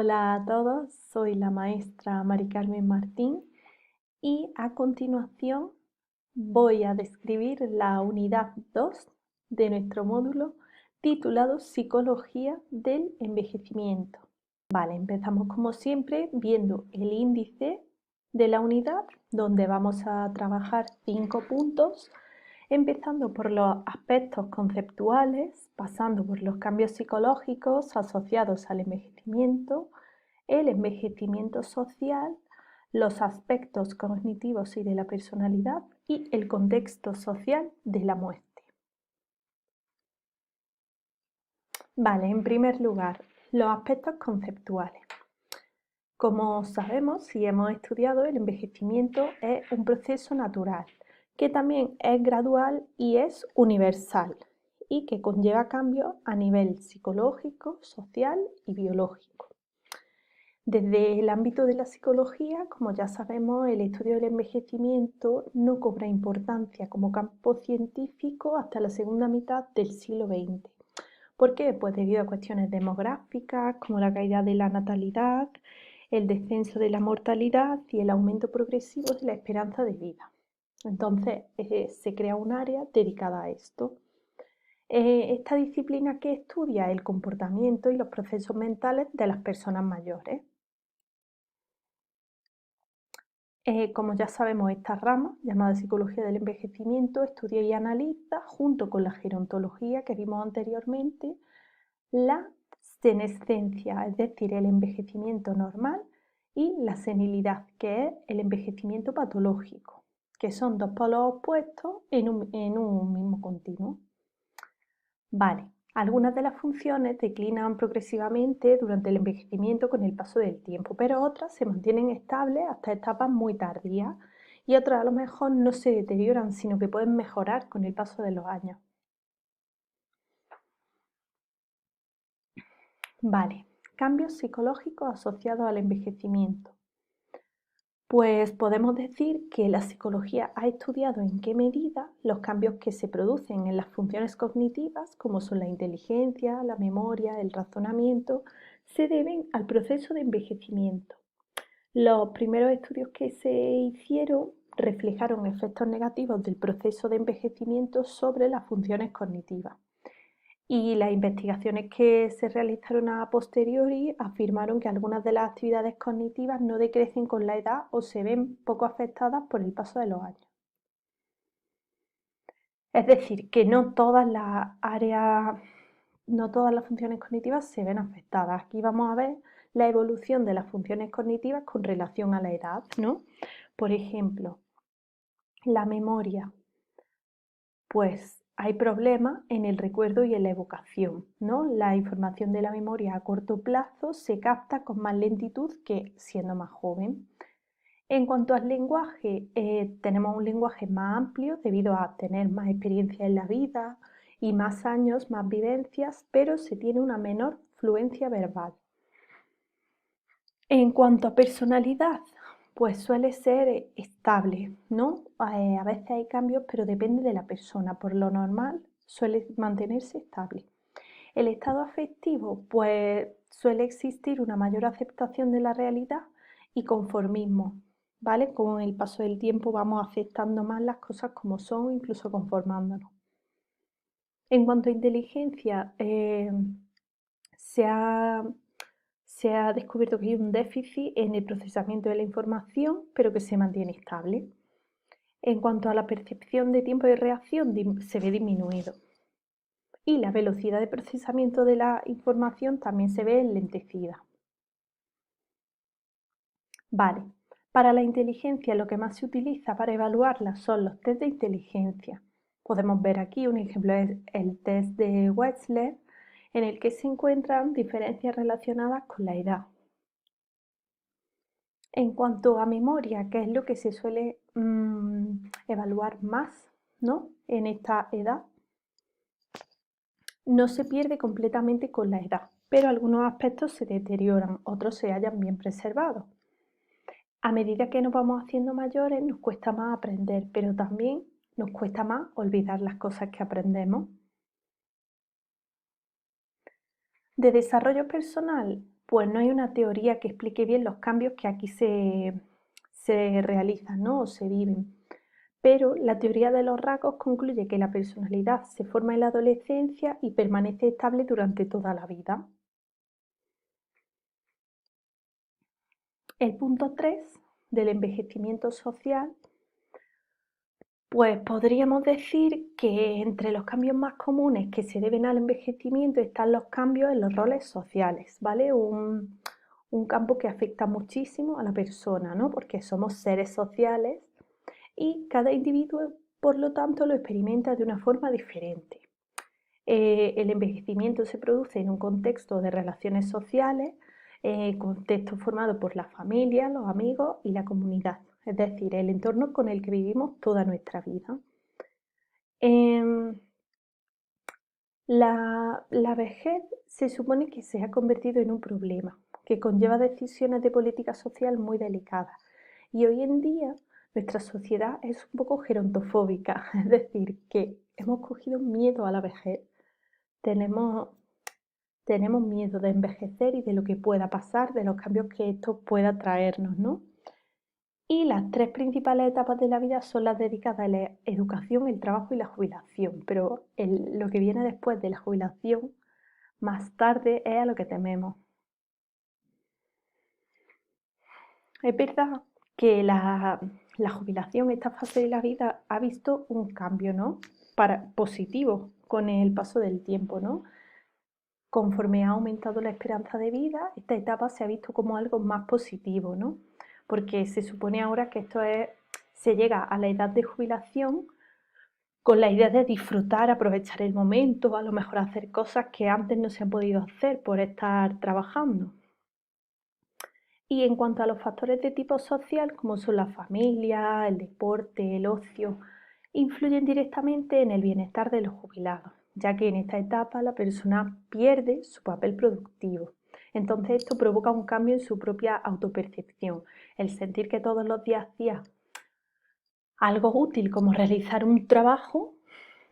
Hola a todos, soy la maestra Mari Carmen Martín y a continuación voy a describir la unidad 2 de nuestro módulo titulado Psicología del Envejecimiento. Vale, empezamos como siempre viendo el índice de la unidad donde vamos a trabajar 5 puntos, empezando por los aspectos conceptuales, pasando por los cambios psicológicos asociados al envejecimiento, el envejecimiento social, los aspectos cognitivos y de la personalidad y el contexto social de la muerte. Vale, en primer lugar, los aspectos conceptuales. Como sabemos, si hemos estudiado, el envejecimiento es un proceso natural, que también es gradual y es universal, y que conlleva cambios a nivel psicológico, social y biológico. Desde el ámbito de la psicología, como ya sabemos, el estudio del envejecimiento no cobra importancia como campo científico hasta la segunda mitad del siglo XX. ¿Por qué? Pues debido a cuestiones demográficas como la caída de la natalidad, el descenso de la mortalidad y el aumento progresivo de la esperanza de vida. Entonces se crea un área dedicada a esto. Esta disciplina que estudia el comportamiento y los procesos mentales de las personas mayores. Como ya sabemos, esta rama, llamada psicología del envejecimiento, estudia y analiza, junto con la gerontología que vimos anteriormente, la senescencia, es decir, el envejecimiento normal, y la senilidad, que es el envejecimiento patológico, que son dos polos opuestos en un mismo continuo. Vale, algunas de las funciones declinan progresivamente durante el envejecimiento con el paso del tiempo, pero otras se mantienen estables hasta etapas muy tardías y otras a lo mejor no se deterioran, sino que pueden mejorar con el paso de los años. Vale, cambios psicológicos asociados al envejecimiento. Pues podemos decir que la psicología ha estudiado en qué medida los cambios que se producen en las funciones cognitivas, como son la inteligencia, la memoria, el razonamiento, se deben al proceso de envejecimiento. Los primeros estudios que se hicieron reflejaron efectos negativos del proceso de envejecimiento sobre las funciones cognitivas. Y las investigaciones que se realizaron a posteriori afirmaron que algunas de las actividades cognitivas no decrecen con la edad o se ven poco afectadas por el paso de los años. Es decir, que no todas las áreas, no todas las funciones cognitivas se ven afectadas. Aquí vamos a ver la evolución de las funciones cognitivas con relación a la edad, ¿no? Por ejemplo, la memoria. Pues hay problemas en el recuerdo y en la evocación, ¿no? La información de la memoria a corto plazo se capta con más lentitud que siendo más joven. En cuanto al lenguaje, tenemos un lenguaje más amplio debido a tener más experiencia en la vida y más años, más vivencias, pero se tiene una menor fluencia verbal. En cuanto a personalidad, pues suele ser estable, ¿no? A veces hay cambios, pero depende de la persona. Por lo normal suele mantenerse estable. El estado afectivo, pues suele existir una mayor aceptación de la realidad y conformismo, ¿vale? Con el paso del tiempo vamos aceptando más las cosas como son, incluso conformándonos. En cuanto a inteligencia, se ha descubierto que hay un déficit en el procesamiento de la información, pero que se mantiene estable. En cuanto a la percepción de tiempo de reacción, se ve disminuido. Y la velocidad de procesamiento de la información también se ve enlentecida. Vale, para la inteligencia lo que más se utiliza para evaluarla son los test de inteligencia. Podemos ver aquí un ejemplo, es el test de Wechsler, en el que se encuentran diferencias relacionadas con la edad. En cuanto a memoria, que es lo que se suele evaluar más, ¿no? En esta edad, no se pierde completamente con la edad, pero algunos aspectos se deterioran, otros se hallan bien preservados. A medida que nos vamos haciendo mayores, nos cuesta más aprender, pero también nos cuesta más olvidar las cosas que aprendemos. De desarrollo personal, pues no hay una teoría que explique bien los cambios que aquí se realizan, ¿no? O se viven. Pero la teoría de los rasgos concluye que la personalidad se forma en la adolescencia y permanece estable durante toda la vida. El punto 3 del envejecimiento social, pues podríamos decir que entre los cambios más comunes que se deben al envejecimiento están los cambios en los roles sociales, ¿vale? Un campo que afecta muchísimo a la persona, ¿no? Porque somos seres sociales y cada individuo, por lo tanto, lo experimenta de una forma diferente. El envejecimiento se produce en un contexto de relaciones sociales, contexto formado por la familia, los amigos y la comunidad, es decir, el entorno con el que vivimos toda nuestra vida. Em, la vejez se supone que se ha convertido en un problema, que conlleva decisiones de política social muy delicadas. Y hoy en día nuestra sociedad es un poco gerontofóbica, es decir, que hemos cogido miedo a la vejez. Tenemos, tenemos miedo de envejecer y de lo que pueda pasar, de los cambios que esto pueda traernos, ¿no? Y las tres principales etapas de la vida son las dedicadas a la educación, el trabajo y la jubilación, pero lo que viene después de la jubilación, más tarde, es a lo que tememos. Es verdad que la jubilación, esta fase de la vida, ha visto un cambio, ¿no? Positivo con el paso del tiempo, ¿no? Conforme ha aumentado la esperanza de vida, esta etapa se ha visto como algo más positivo, ¿no? Porque se supone ahora que se llega a la edad de jubilación con la idea de disfrutar, aprovechar el momento, a lo mejor hacer cosas que antes no se han podido hacer por estar trabajando. Y en cuanto a los factores de tipo social, como son la familia, el deporte, el ocio, influyen directamente en el bienestar de los jubilados, ya que en esta etapa la persona pierde su papel productivo. Entonces esto provoca un cambio en su propia autopercepción, el sentir que todos los días hacía algo útil como realizar un trabajo,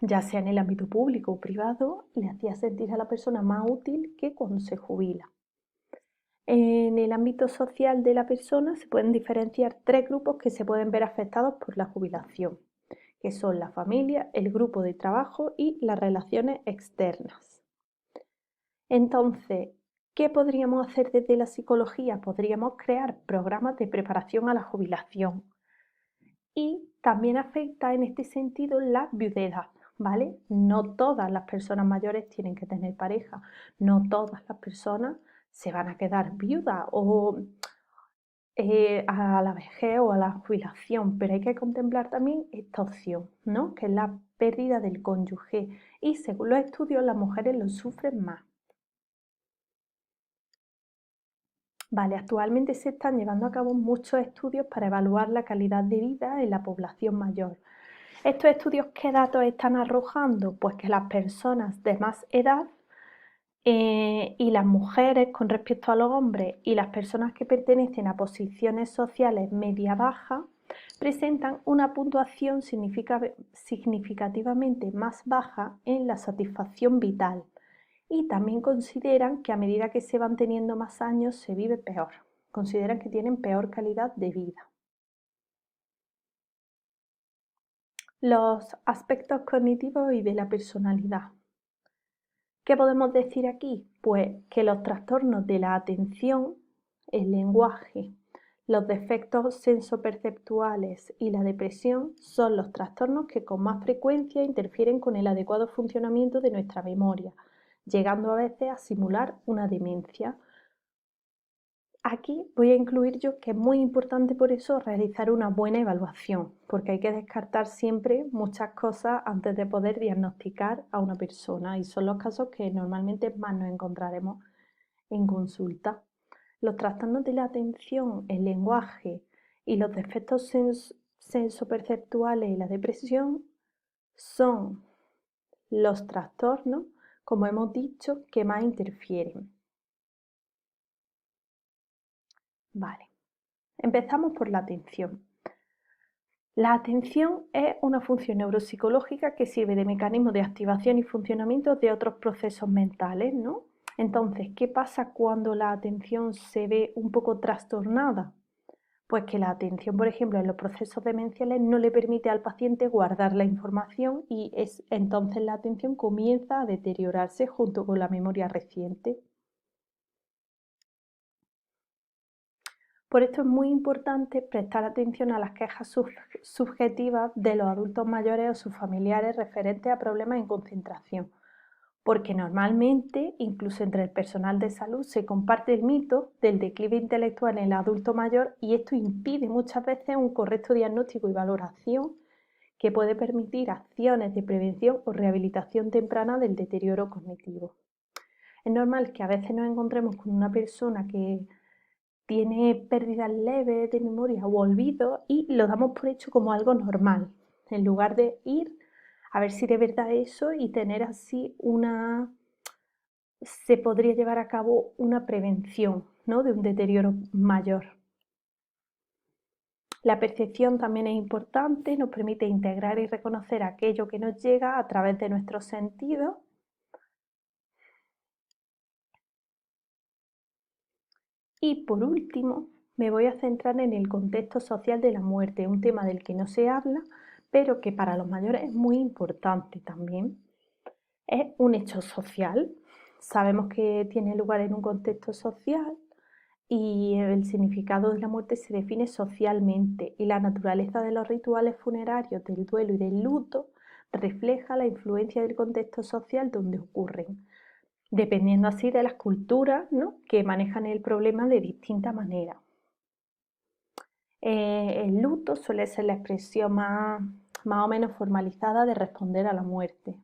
ya sea en el ámbito público o privado, le hacía sentir a la persona más útil que cuando se jubila. En el ámbito social de la persona se pueden diferenciar tres grupos que se pueden ver afectados por la jubilación, que son la familia, el grupo de trabajo y las relaciones externas. Entonces, ¿qué podríamos hacer desde la psicología? Podríamos crear programas de preparación a la jubilación. Y también afecta en este sentido la viudedad, ¿vale? No todas las personas mayores tienen que tener pareja, no todas las personas se van a quedar viudas o a la vejez o a la jubilación, pero hay que contemplar también esta opción, ¿no? Que es la pérdida del cónyuge y según los estudios las mujeres lo sufren más. Vale, actualmente se están llevando a cabo muchos estudios para evaluar la calidad de vida en la población mayor. ¿Estos estudios qué datos están arrojando? Pues que las personas de más edad y las mujeres con respecto a los hombres y las personas que pertenecen a posiciones sociales media-baja presentan una puntuación significativamente más baja en la satisfacción vital y también consideran que a medida que se van teniendo más años se vive peor, consideran que tienen peor calidad de vida. Los aspectos cognitivos y de la personalidad. ¿Qué podemos decir aquí? Pues que los trastornos de la atención, el lenguaje, los defectos sensoperceptuales y la depresión son los trastornos que con más frecuencia interfieren con el adecuado funcionamiento de nuestra memoria, llegando a veces a simular una demencia. Aquí voy a incluir yo que es muy importante por eso realizar una buena evaluación, porque hay que descartar siempre muchas cosas antes de poder diagnosticar a una persona y son los casos que normalmente más nos encontraremos en consulta. Los trastornos de la atención, el lenguaje y los defectos sensoperceptuales y la depresión son los trastornos, como hemos dicho, que más interfieren. Vale, empezamos por la atención. La atención es una función neuropsicológica que sirve de mecanismo de activación y funcionamiento de otros procesos mentales, ¿no? Entonces, ¿qué pasa cuando la atención se ve un poco trastornada? Pues que la atención, por ejemplo, en los procesos demenciales no le permite al paciente guardar la información y entonces la atención comienza a deteriorarse junto con la memoria reciente. Por esto es muy importante prestar atención a las quejas subjetivas de los adultos mayores o sus familiares referentes a problemas en concentración, porque normalmente, incluso entre el personal de salud, se comparte el mito del declive intelectual en el adulto mayor y esto impide muchas veces un correcto diagnóstico y valoración que puede permitir acciones de prevención o rehabilitación temprana del deterioro cognitivo. Es normal que a veces nos encontremos con una persona que tiene pérdidas leves de memoria o olvido y lo damos por hecho como algo normal, en lugar de ir a ver si de verdad eso y tener así se podría llevar a cabo una prevención, ¿no?, de un deterioro mayor. La percepción también es importante, nos permite integrar y reconocer aquello que nos llega a través de nuestros sentidos. Y por último, me voy a centrar en el contexto social de la muerte, un tema del que no se habla, pero que para los mayores es muy importante también. Es un hecho social, sabemos que tiene lugar en un contexto social y el significado de la muerte se define socialmente y la naturaleza de los rituales funerarios, del duelo y del luto refleja la influencia del contexto social donde ocurren, dependiendo así de las culturas, ¿no?, que manejan el problema de distinta manera. El luto suele ser la expresión más o menos formalizada de responder a la muerte.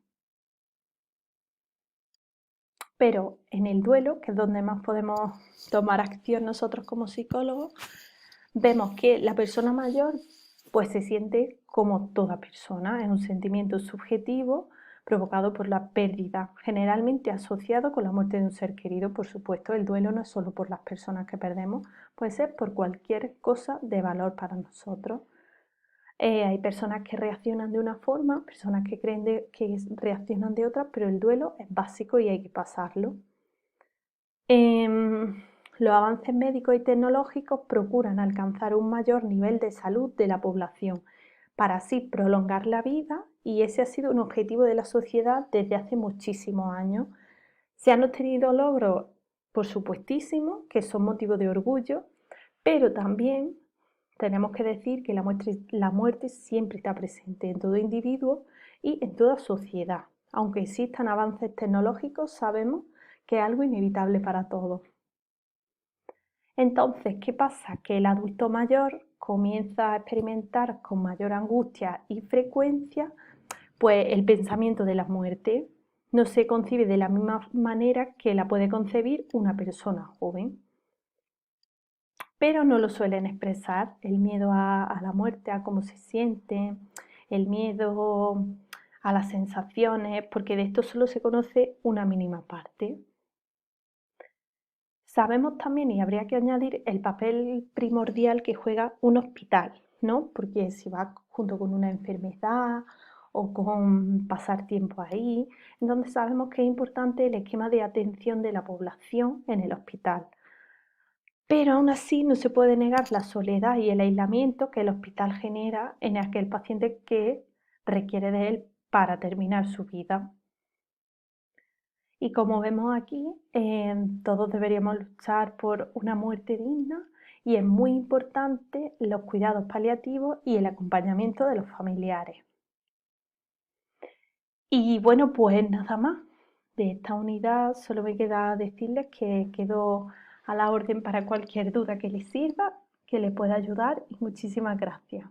Pero en el duelo, que es donde más podemos tomar acción nosotros como psicólogos, vemos que la persona mayor pues se siente como toda persona, es un sentimiento subjetivo provocado por la pérdida, generalmente asociado con la muerte de un ser querido. Por supuesto, el duelo no es solo por las personas que perdemos, puede ser por cualquier cosa de valor para nosotros. Hay personas que reaccionan de una forma, personas que creen que reaccionan de otra, pero el duelo es básico y hay que pasarlo. Los avances médicos y tecnológicos procuran alcanzar un mayor nivel de salud de la población para así prolongar la vida, y ese ha sido un objetivo de la sociedad desde hace muchísimos años. Se han obtenido logros, por supuestísimo, que son motivo de orgullo, pero también tenemos que decir que la muerte siempre está presente en todo individuo y en toda sociedad. Aunque existan avances tecnológicos, sabemos que es algo inevitable para todos. Entonces, ¿qué pasa? Que el adulto mayor comienza a experimentar con mayor angustia y frecuencia pues el pensamiento de la muerte. No se concibe de la misma manera que la puede concebir una persona joven. Pero no lo suelen expresar, el miedo a la muerte, a cómo se siente, el miedo a las sensaciones, porque de esto solo se conoce una mínima parte. Sabemos también, y habría que añadir, el papel primordial que juega un hospital, ¿no? Porque si va junto con una enfermedad o con pasar tiempo ahí, entonces sabemos que es importante el esquema de atención de la población en el hospital. Pero aún así no se puede negar la soledad y el aislamiento que el hospital genera en aquel paciente que requiere de él para terminar su vida. Y como vemos aquí, todos deberíamos luchar por una muerte digna y es muy importante los cuidados paliativos y el acompañamiento de los familiares. Y bueno, pues nada más. De esta unidad solo me queda decirles que quedo a la orden para cualquier duda que les sirva, que les pueda ayudar, y muchísimas gracias.